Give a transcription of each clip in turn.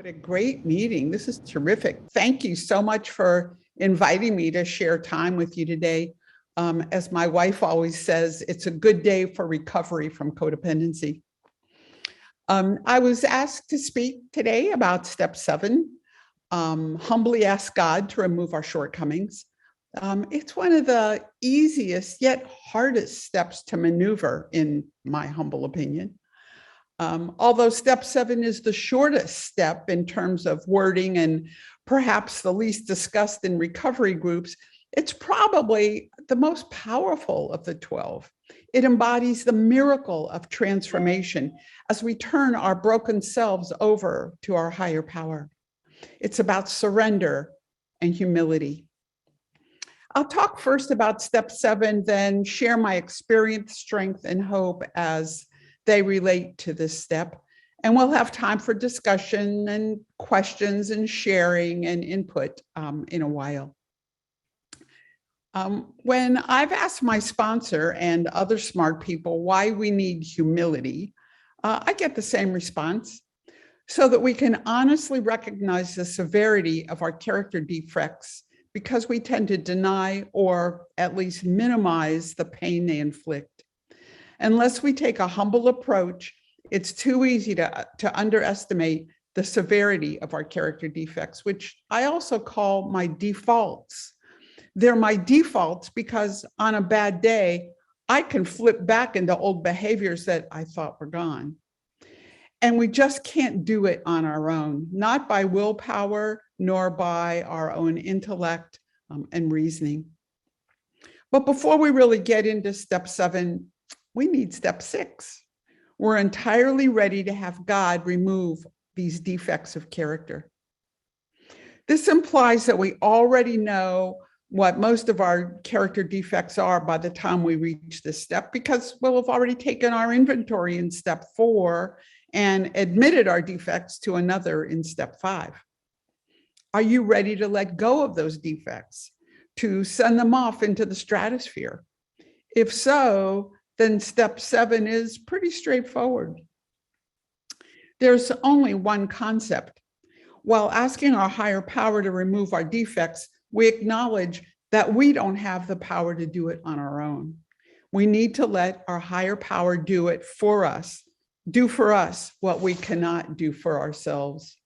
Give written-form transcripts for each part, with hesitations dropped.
a great meeting. This is terrific. Thank you so much for inviting me to share time with you today. As my wife always says, it's a good day for recovery from codependency. I was asked to speak today about step 7, humbly ask God to remove our shortcomings. It's one of the easiest yet hardest steps to maneuver, in my humble opinion. Although step 7 is the shortest step in terms of wording and perhaps the least discussed in recovery groups, it's probably the most powerful of the 12. It embodies the miracle of transformation as we turn our broken selves over to our higher power. It's about surrender and humility. I'll talk first about step 7, then share my experience, strength, and hope as they relate to this step. And we'll have time for discussion and questions and sharing and input in a while. When I've asked my sponsor and other smart people why we need humility, I get the same response: so that we can honestly recognize the severity of our character defects, because we tend to deny or at least minimize the pain they inflict. Unless we take a humble approach, it's too easy to underestimate the severity of our character defects, which I also call my defaults. They're my defaults because on a bad day, I can flip back into old behaviors that I thought were gone. And we just can't do it on our own, not by willpower, nor by our own intellect and reasoning. But before we really get into step 7, we need step 6. We're entirely ready to have God remove these defects of character. This implies that we already know what most of our character defects are by the time we reach this step, because we'll have already taken our inventory in step 4 and admitted our defects to another in step 5. Are you ready to let go of those defects, to send them off into the stratosphere? If so, then step 7 is pretty straightforward. There's only one concept. While asking our higher power to remove our defects, we acknowledge that we don't have the power to do it on our own. We need to let our higher power do it for us, do for us what we cannot do for ourselves.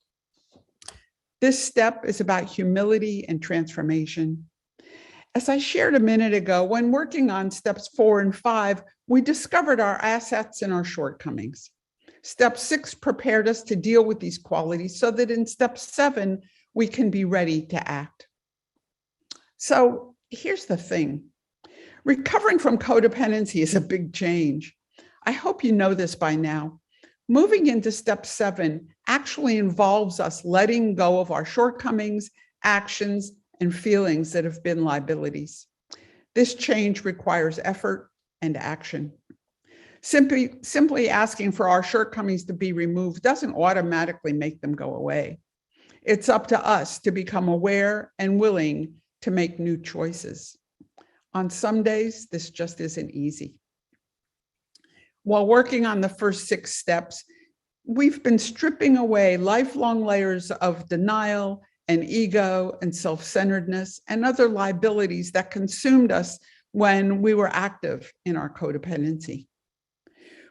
This step is about humility and transformation. As I shared a minute ago, when working on steps 4 and 5, we discovered our assets and our shortcomings. Step 6 prepared us to deal with these qualities so that in step 7, we can be ready to act. So here's the thing. Recovering from codependency is a big change. I hope you know this by now. Moving into step 7 actually involves us letting go of our shortcomings, actions, and feelings that have been liabilities. This change requires effort and action. Simply asking for our shortcomings to be removed doesn't automatically make them go away. It's up to us to become aware and willing to make new choices. On some days, this just isn't easy. While working on the first 6 steps, we've been stripping away lifelong layers of denial and ego and self-centeredness and other liabilities that consumed us when we were active in our codependency.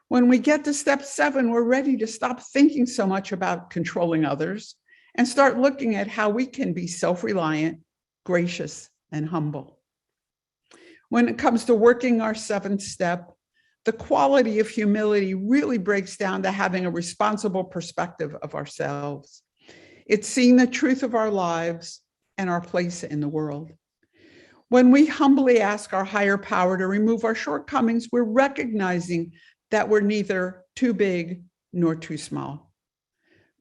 When we get to step 7, we're ready to stop thinking so much about controlling others and start looking at how we can be self-reliant, gracious, and humble. When it comes to working our 7th step, the quality of humility really breaks down to having a responsible perspective of ourselves. It's seeing the truth of our lives and our place in the world. When we humbly ask our higher power to remove our shortcomings, we're recognizing that we're neither too big nor too small.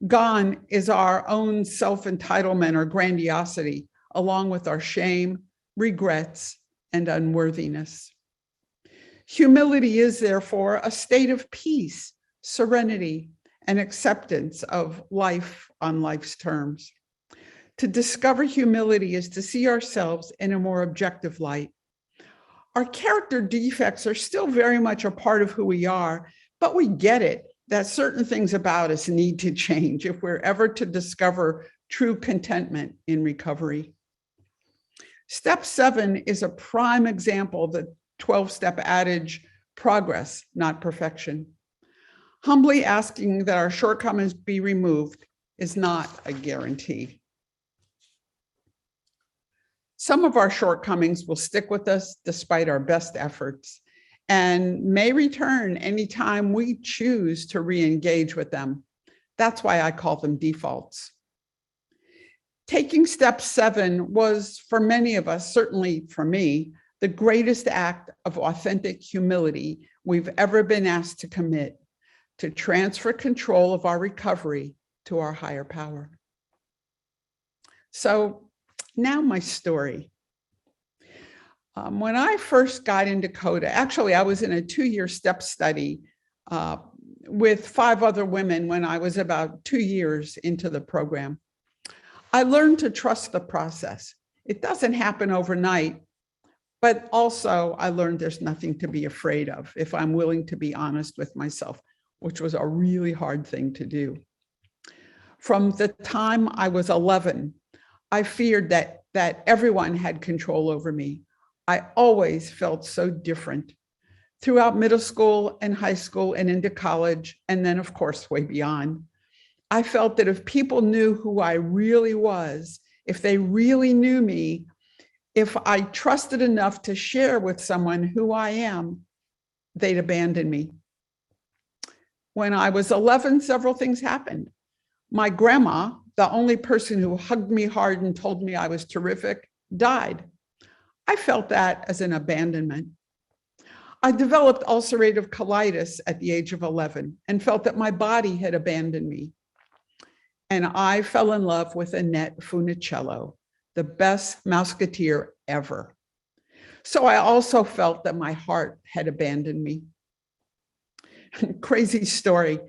Gone is our own self-entitlement or grandiosity, along with our shame, regrets, and unworthiness. Humility is therefore a state of peace, serenity, and acceptance of life on life's terms. To discover humility is to see ourselves in a more objective light. Our character defects are still very much a part of who we are, but we get it that certain things about us need to change if we're ever to discover true contentment in recovery. Step 7 is a prime example of the 12-step adage, progress, not perfection. Humbly asking that our shortcomings be removed is not a guarantee. Some of our shortcomings will stick with us despite our best efforts and may return anytime we choose to re-engage with them. That's why I call them defaults. Taking step 7 was, for many of us, certainly for me, the greatest act of authentic humility we've ever been asked to commit, to transfer control of our recovery to our higher power. So now my story. When I first got into CODA, actually I was in a 2-year step study with 5 other women when I was about 2 years into the program. I learned to trust the process. It doesn't happen overnight, but also I learned there's nothing to be afraid of if I'm willing to be honest with myself, which was a really hard thing to do. From the time I was 11, I feared that everyone had control over me. I always felt so different. Throughout middle school and high school and into college, and then of course way beyond, I felt that if people knew who I really was, if they really knew me, if I trusted enough to share with someone who I am, they'd abandon me. When I was 11, several things happened. My grandma, the only person who hugged me hard and told me I was terrific, died. I felt that as an abandonment. I developed ulcerative colitis at the age of 11 and felt that my body had abandoned me. And I fell in love with Annette Funicello, the best Mouseketeer ever. So I also felt that my heart had abandoned me. Crazy story.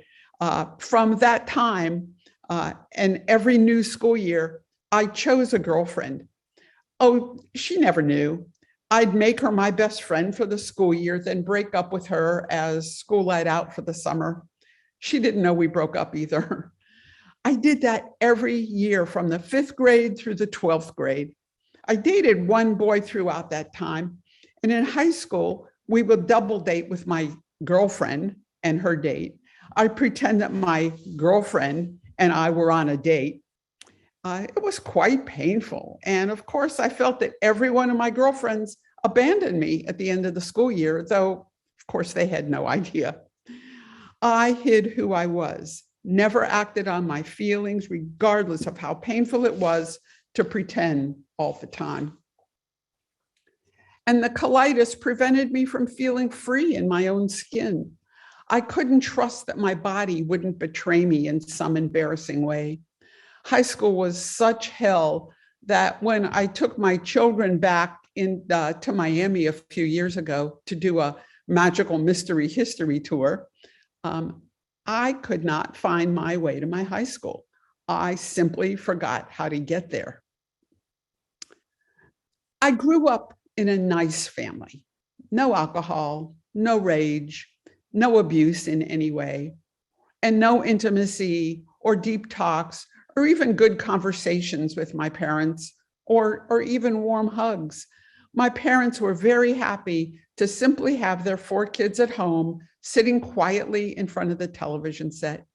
From that time and every new school year, I chose a girlfriend. Oh, she never knew. I'd make her my best friend for the school year, then break up with her as school let out for the summer. She didn't know we broke up either. I did that every year from the 5th grade through the 12th grade. I dated one boy throughout that time. And in high school, we would double date with my girlfriend and her date. I pretend that my girlfriend and I were on a date. It was quite painful. And of course, I felt that every one of my girlfriends abandoned me at the end of the school year, though, of course, they had no idea. I hid who I was, never acted on my feelings, regardless of how painful it was to pretend all the time. And the colitis prevented me from feeling free in my own skin. I couldn't trust that my body wouldn't betray me in some embarrassing way. High school was such hell that when I took my children back to Miami a few years ago to do a magical mystery history tour, I could not find my way to my high school. I simply forgot how to get there. I grew up in a nice family. No alcohol, no rage, no abuse in any way, and no intimacy or deep talks or even good conversations with my parents or even warm hugs. My parents were very happy to simply have their 4 kids at home sitting quietly in front of the television set.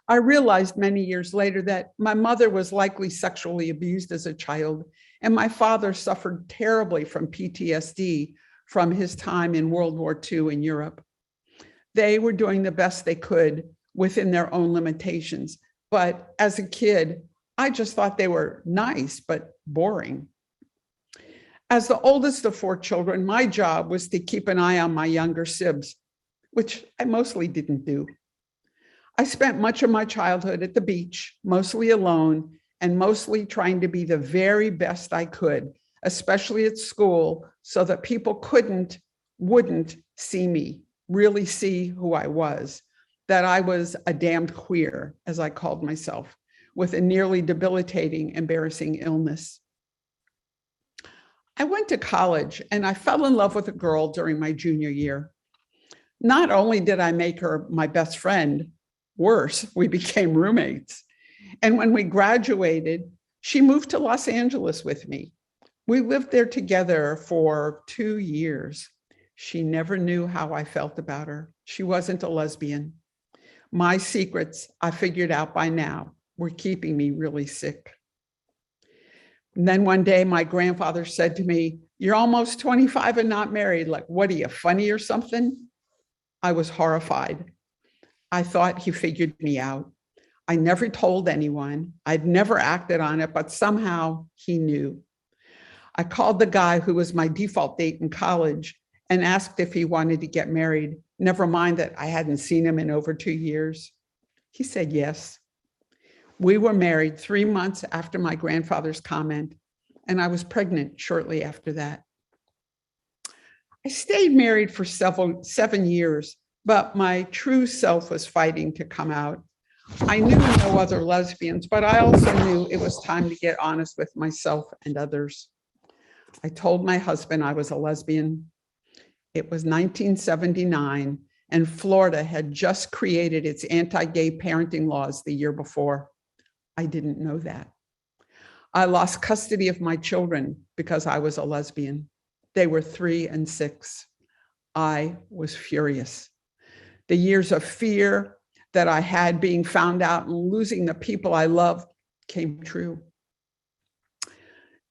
I realized many years later that my mother was likely sexually abused as a child, and my father suffered terribly from PTSD from his time in World War II in Europe. They were doing the best they could within their own limitations. But as a kid, I just thought they were nice, but boring. As the oldest of 4 children, my job was to keep an eye on my younger sibs, which I mostly didn't do. I spent much of my childhood at the beach, mostly alone, and mostly trying to be the very best I could, especially at school, so that people wouldn't see me, really see who I was, that I was a damned queer, as I called myself, with a nearly debilitating, embarrassing illness. I went to college and I fell in love with a girl during my junior year. Not only did I make her my best friend, worse, we became roommates. And when we graduated, she moved to Los Angeles with me. We lived there together for 2 years. She never knew how I felt about her. She wasn't a lesbian. My secrets, I figured out by now, were keeping me really sick. And then one day, my grandfather said to me, "You're almost 25 and not married. Like, what are you, funny or something?" I was horrified. I thought he figured me out. I never told anyone. I'd never acted on it, but somehow he knew. I called the guy who was my default date in college and asked if he wanted to get married, never mind that I hadn't seen him in over 2 years. He said yes. We were married 3 months after my grandfather's comment, and I was pregnant shortly after that. I stayed married for 7 years, but my true self was fighting to come out. I knew no other lesbians, but I also knew it was time to get honest with myself and others. I told my husband I was a lesbian. It was 1979, and Florida had just created its anti-gay parenting laws the year before. I didn't know that. I lost custody of my children because I was a lesbian. They were 3 and 6. I was furious. The years of fear that I had being found out and losing the people I loved came true.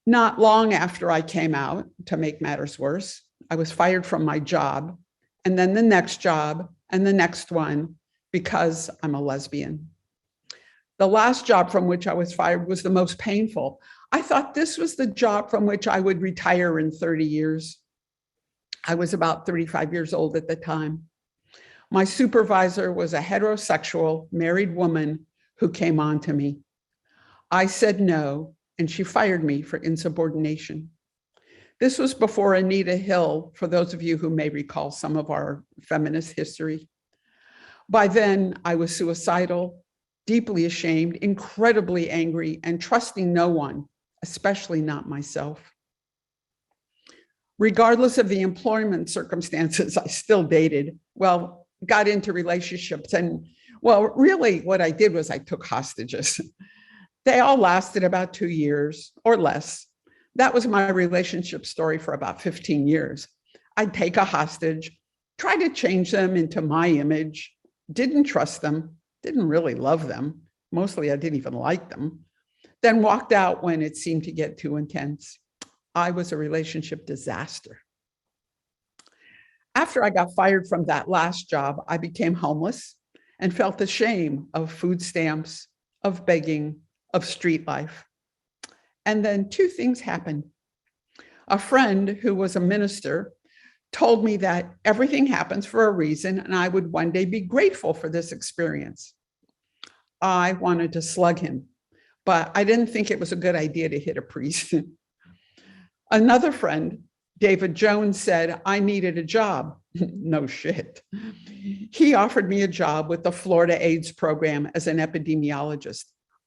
Not long after I came out, to make matters worse, I was fired from my job, and then the next job, and the next one, because I'm a lesbian. The last job from which I was fired was the most painful. I thought this was the job from which I would retire in 30 years. I was about 35 years old at the time. My supervisor was a heterosexual married woman who came on to me. I said no, and she fired me for insubordination. This was before Anita Hill, for those of you who may recall some of our feminist history. By then, I was suicidal, deeply ashamed, incredibly angry, and trusting no one, especially not myself. Regardless of the employment circumstances, I still dated, well, got into relationships. And well, really what I did was I took hostages. They all lasted about 2 years or less. That was my relationship story for about 15 years. I'd take a hostage, try to change them into my image, didn't trust them, didn't really love them. Mostly I didn't even like them. Then walked out when it seemed to get too intense. I was a relationship disaster. After I got fired from that last job, I became homeless and felt the shame of food stamps, of begging, of street life. And then 2 things happened. A friend who was a minister told me that everything happens for a reason, and I would one day be grateful for this experience. I wanted to slug him, but I didn't think it was a good idea to hit a priest. Another friend, David Jones, said I needed a job. No shit. He offered me a job with the Florida AIDS program as an epidemiologist.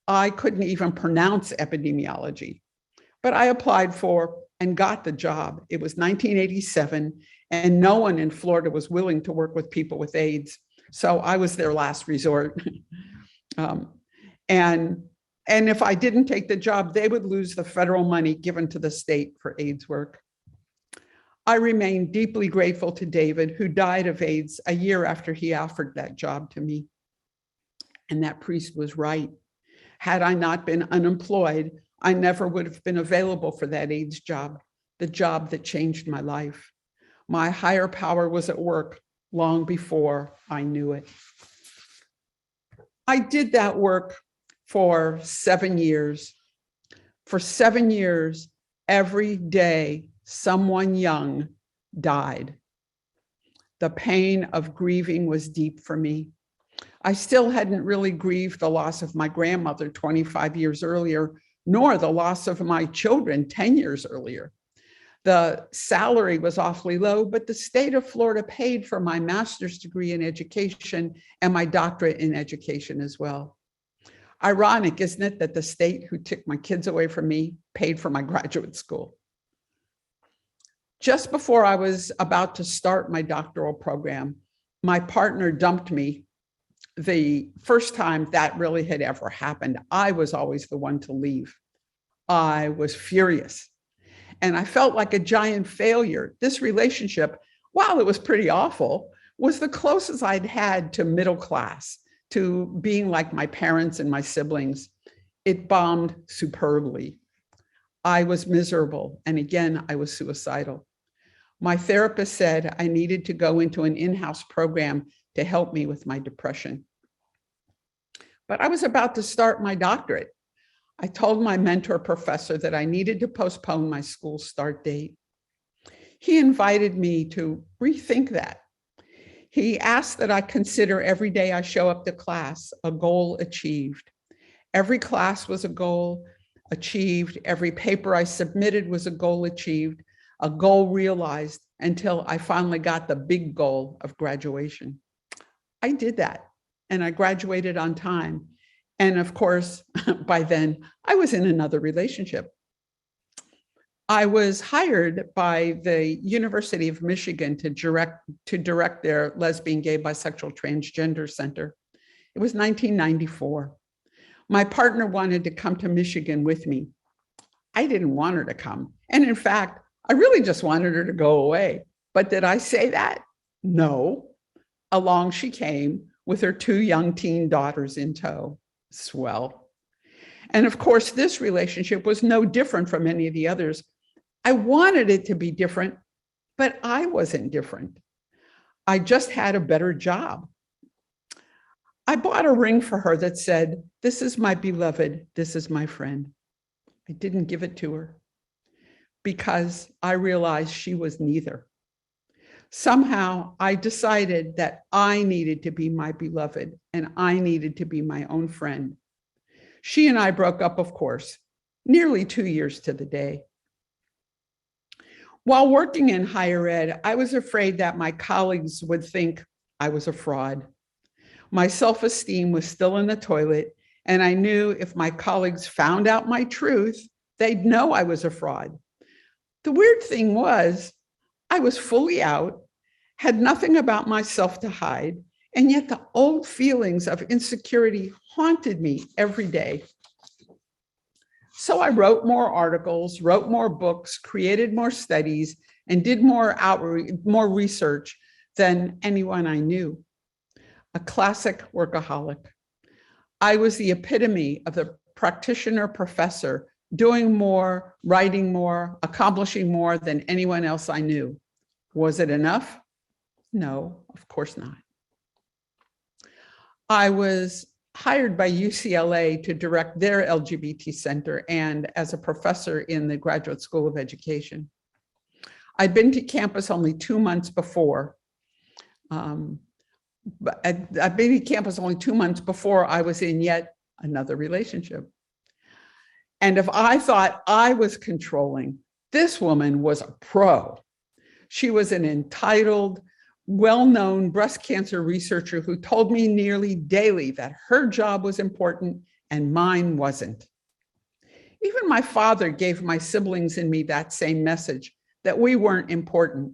I couldn't even pronounce epidemiology, but I applied for and got the job. It was 1987, and no one in Florida was willing to work with people with AIDS. So I was their last resort. And if I didn't take the job, they would lose the federal money given to the state for AIDS work. I remain deeply grateful to David, who died of AIDS a year after he offered that job to me. And that priest was right. Had I not been unemployed, I never would have been available for that AIDS job, the job that changed my life. My higher power was at work long before I knew it. I did that work for 7 years. For 7 years, every day, someone young died. The pain of grieving was deep for me. I still hadn't really grieved the loss of my grandmother 25 years earlier, nor the loss of my children 10 years earlier. The salary was awfully low, but the state of Florida paid for my master's degree in education and my doctorate in education as well. Ironic, isn't it, that the state who took my kids away from me paid for my graduate school? Just before I was about to start my doctoral program, My partner dumped me the first time that really had ever happened. I was always the one to leave. I was furious. And I felt like a giant failure. This relationship, while it was pretty awful, was the closest I'd had to middle class, to being like my parents and my siblings. It bombed superbly. I was miserable. And again, I was suicidal. My therapist said I needed to go into an in-house program to help me with my depression. But I was about to start my doctorate. I told my mentor professor that I needed to postpone my school start date. He invited me to rethink that. He asked that I consider every day I show up to class a goal achieved. Every class was a goal achieved. Every paper I submitted was a goal achieved, a goal realized, until I finally got the big goal of graduation. I did that, and I graduated on time. And of course, by then, I was in another relationship. I was hired by the University of Michigan to direct their lesbian, gay, bisexual, transgender center. It was 1994. My partner wanted to come to Michigan with me. I didn't want her to come. And in fact, I really just wanted her to go away. But did I say that? No. Along she came with her 2 young teen daughters in tow. Swell. And of course, this relationship was no different from any of the others. I wanted it to be different, but I wasn't different. I just had a better job. I bought a ring for her that said, "This is my beloved, this is my friend." I didn't give it to her because I realized she was neither. Somehow I decided that I needed to be my beloved and I needed to be my own friend. She and I broke up, of course, nearly 2 years to the day. While working in higher ed, I was afraid that my colleagues would think I was a fraud. My self-esteem was still in the toilet, and I knew if my colleagues found out my truth, they'd know I was a fraud. The weird thing was, I was fully out, had nothing about myself to hide, and yet the old feelings of insecurity haunted me every day. So I wrote more articles, wrote more books, created more studies, and did more outreach, more research than anyone I knew. A classic workaholic. I was the epitome of the practitioner professor, doing more, writing more, accomplishing more than anyone else I knew. Was it enough? No, of course not. I was hired by UCLA to direct their LGBT center and as a professor in the Graduate School of Education. I'd been to campus only 2 months before. I'd been to campus only 2 months before I was in yet another relationship. And if I thought I was controlling, this woman was a pro. She was an entitled, well-known breast cancer researcher who told me nearly daily that her job was important and mine wasn't. Even my father gave my siblings and me that same message, that we weren't important.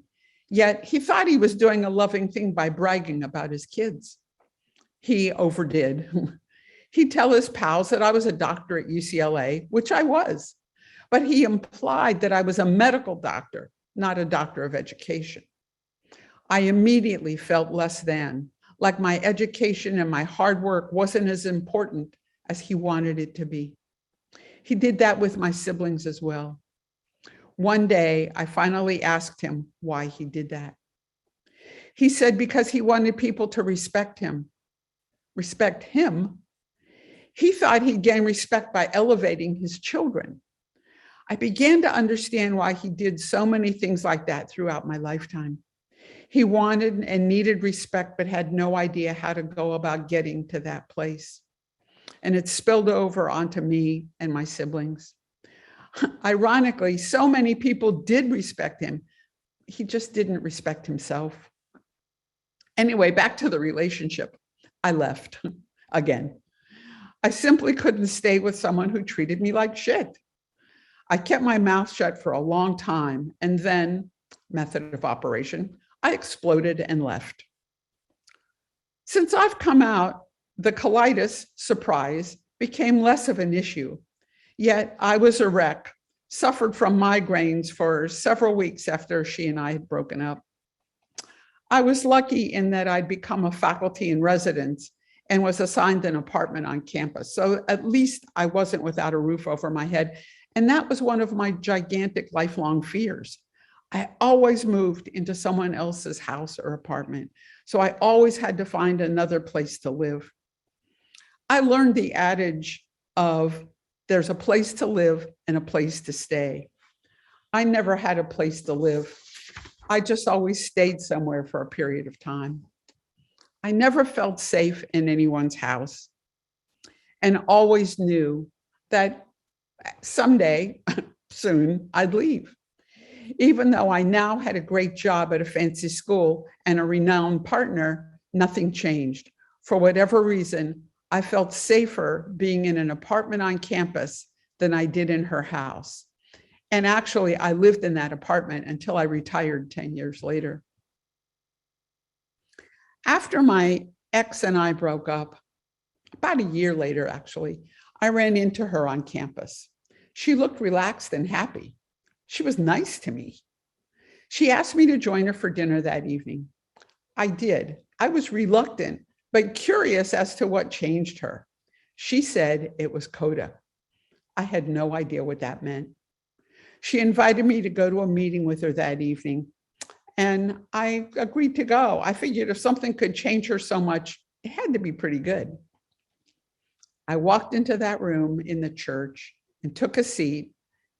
Yet he thought he was doing a loving thing by bragging about his kids. He overdid. He'd tell his pals that I was a doctor at UCLA, which I was, but he implied that I was a medical doctor, not a doctor of education. I immediately felt less than, like my education and my hard work wasn't as important as he wanted it to be. He did that with my siblings as well. One day, I finally asked him why he did that. He said because he wanted people to respect him. Respect him? He thought he'd gain respect by elevating his children. I began to understand why he did so many things like that throughout my lifetime. He wanted and needed respect, but had no idea how to go about getting to that place. And it spilled over onto me and my siblings. Ironically, so many people did respect him. He just didn't respect himself. Anyway, back to the relationship. I left again. I simply couldn't stay with someone who treated me like shit. I kept my mouth shut for a long time, and then, method of operation, I exploded and left. Since I've come out, the colitis surprise became less of an issue. Yet I was a wreck, suffered from migraines for several weeks after she and I had broken up. I was lucky in that I'd become a faculty in residence and was assigned an apartment on campus. So at least I wasn't without a roof over my head. And that was one of my gigantic lifelong fears. I always moved into someone else's house or apartment. So I always had to find another place to live. I learned the adage of there's a place to live and a place to stay. I never had a place to live. I just always stayed somewhere for a period of time. I never felt safe in anyone's house and always knew that someday, soon, I'd leave. Even though I now had a great job at a fancy school and a renowned partner, nothing changed. For whatever reason, I felt safer being in an apartment on campus than I did in her house. And actually, I lived in that apartment until I retired 10 years later. After my ex and I broke up, about a year later, actually, I ran into her on campus. She looked relaxed and happy. She was nice to me. She asked me to join her for dinner that evening. I did. I was reluctant, but curious as to what changed her. She said it was CODA. I had no idea what that meant. She invited me to go to a meeting with her that evening, and I agreed to go. I figured if something could change her so much, it had to be pretty good. I walked into that room in the church and took a seat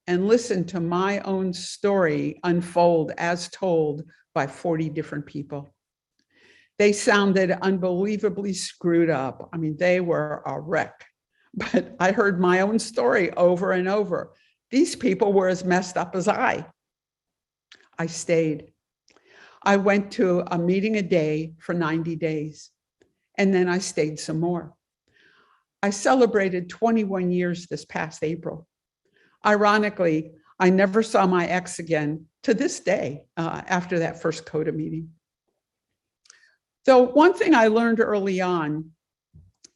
and listened to my own story unfold as told by 40 different people. They sounded unbelievably screwed up. I mean, they were a wreck, but I heard my own story over and over. These people were as messed up as I. I stayed. I went to a meeting a day for 90 days, and then I stayed some more. I celebrated 21 years this past April. Ironically, I never saw my ex again to this day after that first CODA meeting. So one thing I learned early on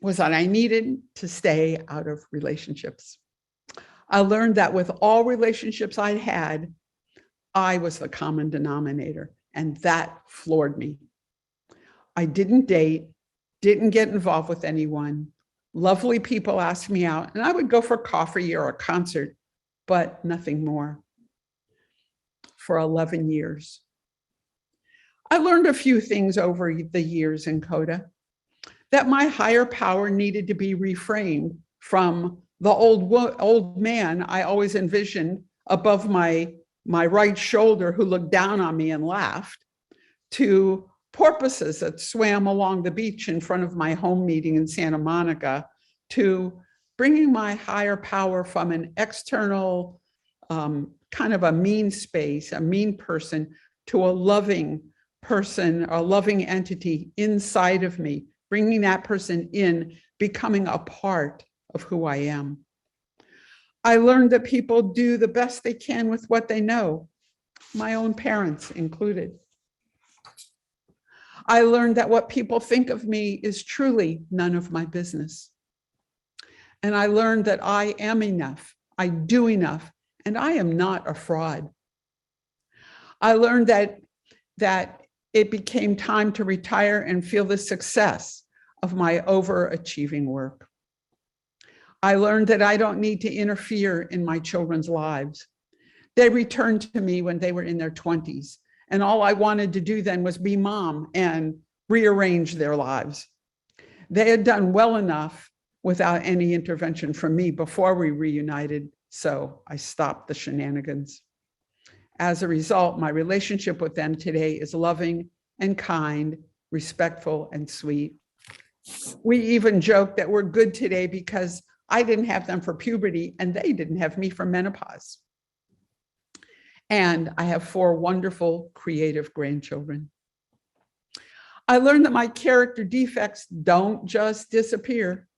was that I needed to stay out of relationships. I learned that with all relationships I had, I was the common denominator, and that floored me. I didn't date, didn't get involved with anyone. Lovely people asked me out, and I would go for coffee or a concert, but nothing more. For 11 years. I learned a few things over the years in CODA, that my higher power needed to be reframed from the old man I always envisioned above my right shoulder who looked down on me and laughed, to porpoises that swam along the beach in front of my home meeting in Santa Monica, to bringing my higher power from an external kind of a mean space, a mean person, to a loving person, a loving entity inside of me, bringing that person in, becoming a part of who I am. I learned that people do the best they can with what they know, my own parents included. I learned that what people think of me is truly none of my business. And I learned that I am enough, I do enough, and I am not a fraud. I learned that it became time to retire and feel the success of my overachieving work. I learned that I don't need to interfere in my children's lives. They returned to me when they were in their 20s, and all I wanted to do then was be mom and rearrange their lives. They had done well enough without any intervention from me before we reunited, so I stopped the shenanigans. As a result, my relationship with them today is loving and kind, respectful and sweet. We even joke that we're good today because I didn't have them for puberty and they didn't have me for menopause. And I have 4 wonderful, creative grandchildren. I learned that my character defects don't just disappear.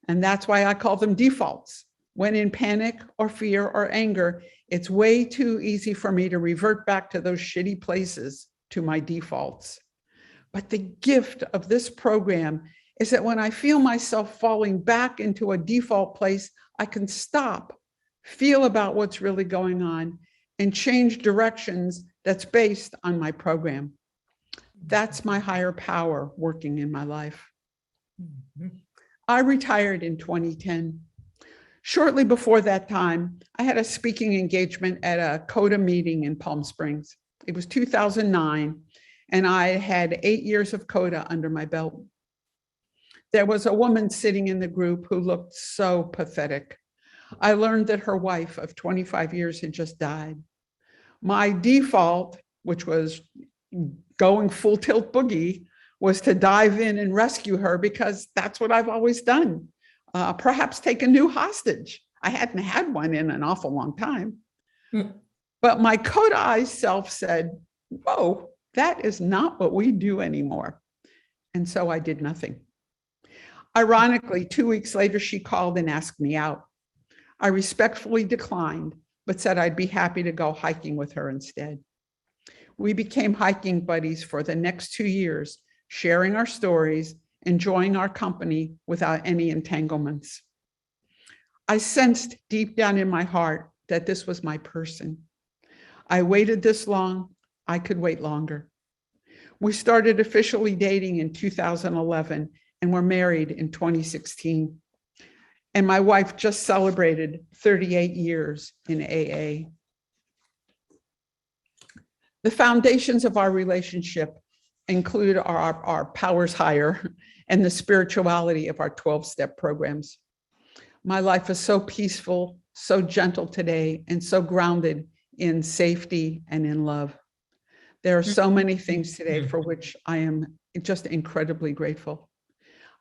And that's why I call them defaults. When in panic or fear or anger, it's way too easy for me to revert back to those shitty places, to my defaults. But the gift of this program is that when I feel myself falling back into a default place, I can stop, feel about what's really going on, and change directions that's based on my program. That's my higher power working in my life. I retired in 2010. Shortly before that time, I had a speaking engagement at a CODA meeting in Palm Springs. It was 2009, and I had 8 years of CODA under my belt. There was a woman sitting in the group who looked so pathetic. I learned that her wife of 25 years had just died. My default, which was going full tilt boogie, was to dive in and rescue her because that's what I've always done. Perhaps take a new hostage. I hadn't had one in an awful long time. But my CODA-ized self said, whoa, that is not what we do anymore. And so I did nothing. Ironically, 2 weeks later, she called and asked me out. I respectfully declined, but said I'd be happy to go hiking with her instead. We became hiking buddies for the next 2 years, sharing our stories, enjoying our company without any entanglements. I sensed deep down in my heart that this was my person. I waited this long, I could wait longer. We started officially dating in 2011 and were married in 2016. And my wife just celebrated 38 years in AA. The foundations of our relationship include our powers higher and the spirituality of our 12-step programs. My life is so peaceful, so gentle today, and so grounded in safety and in love. There are so many things today for which I am just incredibly grateful.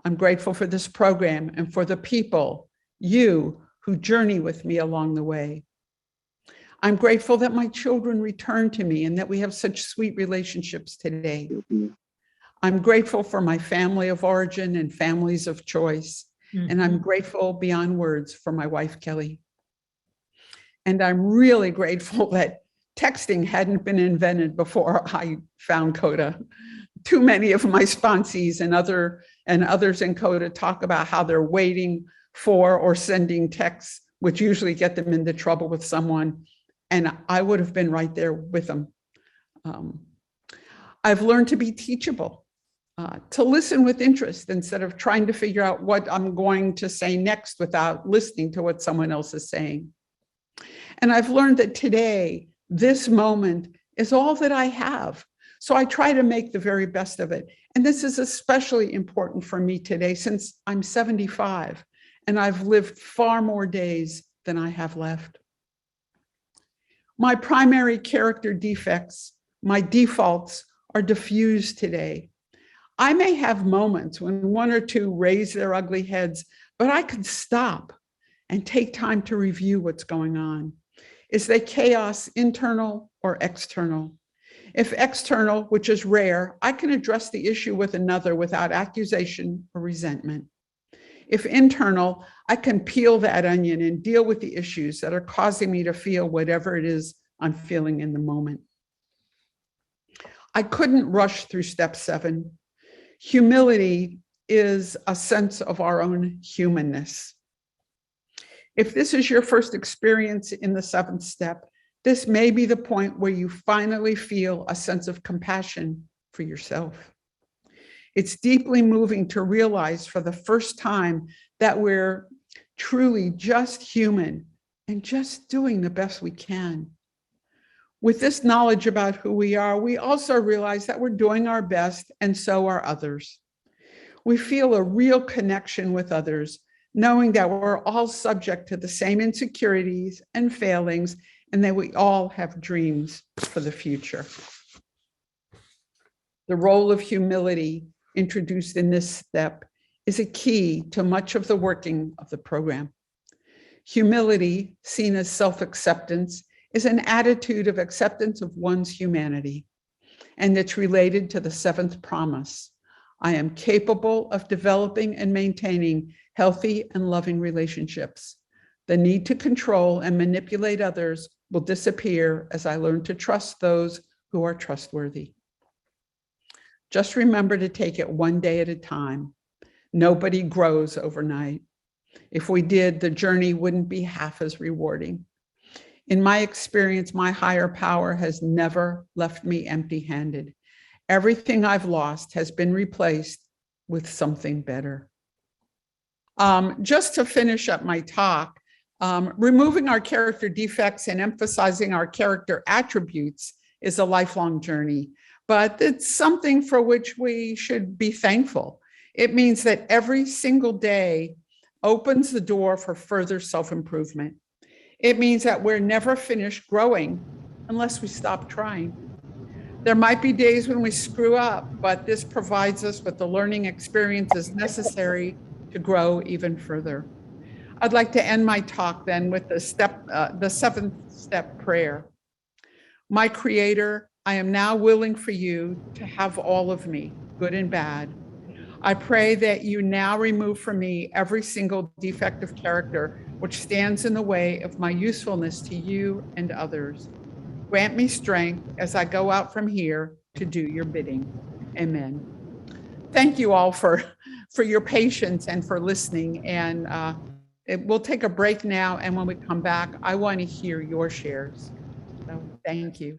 I'm grateful for this program and for the people, you, who journey with me along the way. I'm grateful that my children return to me and that we have such sweet relationships today. I'm grateful for my family of origin and families of choice. And I'm grateful beyond words for my wife, Kelly. And I'm really grateful that texting hadn't been invented before I found CODA. Too many of my sponsees and others in CODA talk about how they're waiting for or sending texts, which usually get them into trouble with someone. And I would have been right there with them. I've learned to be teachable, to listen with interest instead of trying to figure out what I'm going to say next without listening to what someone else is saying. And I've learned that today, this moment is all that I have. So I try to make the very best of it. And this is especially important for me today since I'm 75 and I've lived far more days than I have left. My primary character defects, my defaults, are diffused today. I may have moments when one or two raise their ugly heads, but I can stop and take time to review what's going on. Is the chaos internal or external? If external, which is rare, I can address the issue with another without accusation or resentment. If internal, I can peel that onion and deal with the issues that are causing me to feel whatever it is I'm feeling in the moment. I couldn't rush through step 7. Humility is a sense of our own humanness. If this is your first experience in the 7th step, this may be the point where you finally feel a sense of compassion for yourself. It's deeply moving to realize for the first time that we're truly just human and just doing the best we can. With this knowledge about who we are, we also realize that we're doing our best and so are others. We feel a real connection with others, knowing that we're all subject to the same insecurities and failings and that we all have dreams for the future. The role of humility introduced in this step is a key to much of the working of the program. Humility, seen as self-acceptance, is an attitude of acceptance of one's humanity, and it's related to the 7th promise. I am capable of developing and maintaining healthy and loving relationships. The need to control and manipulate others will disappear as I learn to trust those who are trustworthy. Just remember to take it one day at a time. Nobody grows overnight. If we did, the journey wouldn't be half as rewarding. In my experience, my higher power has never left me empty-handed. Everything I've lost has been replaced with something better. Just to finish up my talk, removing our character defects and emphasizing our character attributes is a lifelong journey, but it's something for which we should be thankful. It means that every single day opens the door for further self-improvement. It means that we're never finished growing unless we stop trying. There might be days when we screw up, but this provides us with the learning experiences necessary to grow even further. I'd like to end my talk then with the seventh step prayer. My Creator, I am now willing for you to have all of me, good and bad. I pray that you now remove from me every single defective character which stands in the way of my usefulness to you and others. Grant me strength as I go out from here to do your bidding. Amen. Thank you all for your patience and for listening. And we'll take a break now. And when we come back, I want to hear your shares. So thank you.